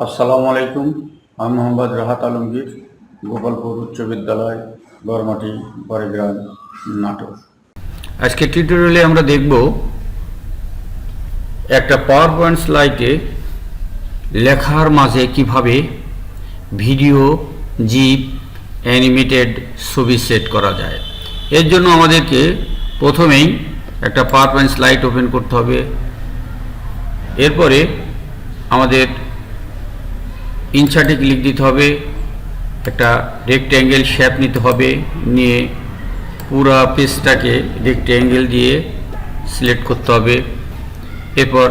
আসসালামু আলাইকুম। আমি মোহাম্মদ রাহাত আলমগীর, গোপালপুর উচ্চ বিদ্যালয়, গড়মাটি, বড়গ্রাম, নাটোর। আজকে টিউটোরিয়ালে আমরা দেখব একটা পাওয়ার পয়েন্ট স্লাইডে লেখার মাঝে কিভাবে ভিডিও, জিপ, অ্যানিমেটেড ছবি সেট করা যায়। এর জন্য আমাদেরকে প্রথমেই একটা পাওয়ার পয়েন্ট স্লাইড ওপেন করতে হবে। এরপরে আমাদের ইনসার্টে ক্লিক দিতে হবে, একটা রেক্ট্যাঙ্গেল শেপ নিতে হবে, নিয়ে পুরা পেজটাকে রেক্ট্যাঙ্গেল দিয়ে সিলেক্ট করতে হবে। এরপর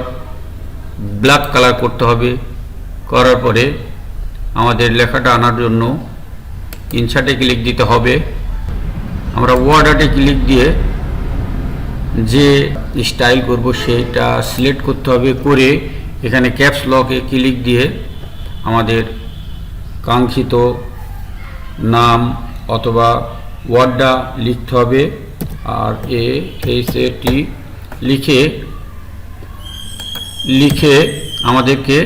ব্ল্যাক কালার করতে হবে। করার পরে আমাদের লেখাটা আনার জন্য ইনসার্টে ক্লিক দিতে হবে। আমরা ওয়ার্ড আর্টে ক্লিক দিয়ে যে স্টাইল করব সেটা সিলেক্ট করতে হবে। করে এখানে ক্যাপস লকে ক্লিক দিয়ে আমাদের কাঙ্ক্ষিত নাম অথবা ওয়ার্ডটা লিখতে হবে। আর ASAT লিখে আমাদেরকে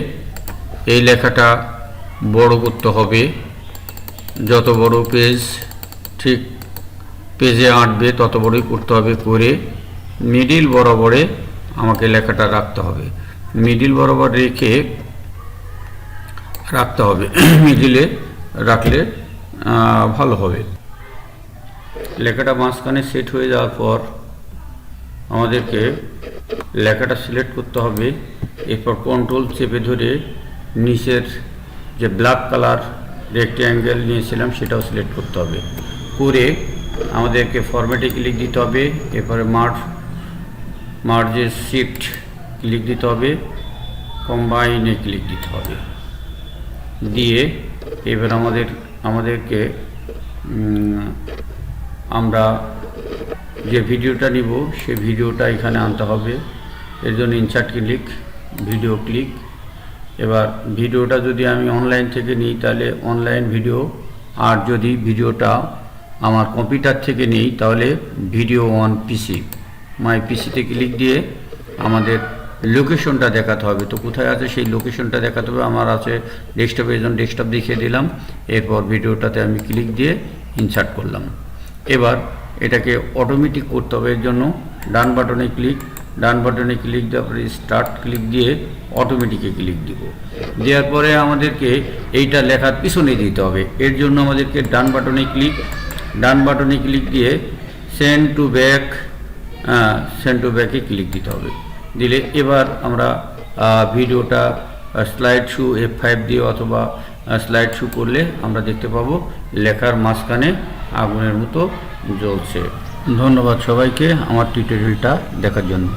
এই লেখাটা বড় করতে হবে। যত বড় পেজ ঠিক পেজে আঁটবে তত বড়ই করতে হবে। করে মিডিল বরাবরে আমাকে লেখাটা রাখতে হবে। মিডিল বরাবর রেখে রাখতে হবে, মিডিলে রাখলে ভালো হবে। লেখাটা মাঝখানে সেট হয়ে যাওয়ার পর আমাদেরকে লেখাটা সিলেক্ট করতে হবে। এরপর কন্ট্রোল চেপে ধরে নিচের যে ব্ল্যাক কালার রেক্ট্যাঙ্গেল নিয়েছিলাম সেটাও সিলেক্ট করতে হবে। করে আমাদেরকে ফরম্যাটে ক্লিক দিতে হবে। এরপরে মার্জে শিফট ক্লিক দিতে হবে, কম্বাইনে ক্লিক দিতে হবে। দিয়ে এবার আমাদেরকে আমরা যে ভিডিওটা নিব সেই ভিডিওটা এখানে আনতে হবে। এর জন্য ইনসার্ট ক্লিক, ভিডিও ক্লিক। এবার ভিডিওটা যদি আমি অনলাইন থেকে নিই তাহলে অনলাইন ভিডিও, আর যদি ভিডিওটা আমার কম্পিউটার থেকে নিই তাহলে ভিডিও অন পিসি, মাই পিসিতে ক্লিক দিয়ে আমাদের লোকেশনটা দেখাতে হবে। তো কোথায় আছে সেই লোকেশনটা দেখাতে হবে। আমার আছে ডেস্কটপে, এই জন্য ডেস্কটপ দেখিয়ে দিলাম। এরপর ভিডিওটাতে আমি ক্লিক দিয়ে ইনসার্ট করলাম। এবার এটাকে অটোমেটিক করতে হবে। এর জন্য ডান বাটনে ক্লিক দেওয়ার পরে স্টার্ট ক্লিক দিয়ে অটোমেটিকে ক্লিক দিব। দেওয়ার পরে আমাদেরকে এইটা লেখার পিছনে দিতে হবে। এর জন্য আমাদেরকে ডান বাটনে ক্লিক দিয়ে সেন্ড টু ব্যাকে ক্লিক দিতে হবে। দিলে এবার আমরা ভিডিওটা স্লাইড শো F5 দিয়ে অথবা স্লাইড শো করলে আমরা দেখতে পাবো লেখার মাঝখানে আগুনের মতো জ্বলছে। ধন্যবাদ সবাইকে আমার টিউটোরিয়ালটা দেখার জন্য।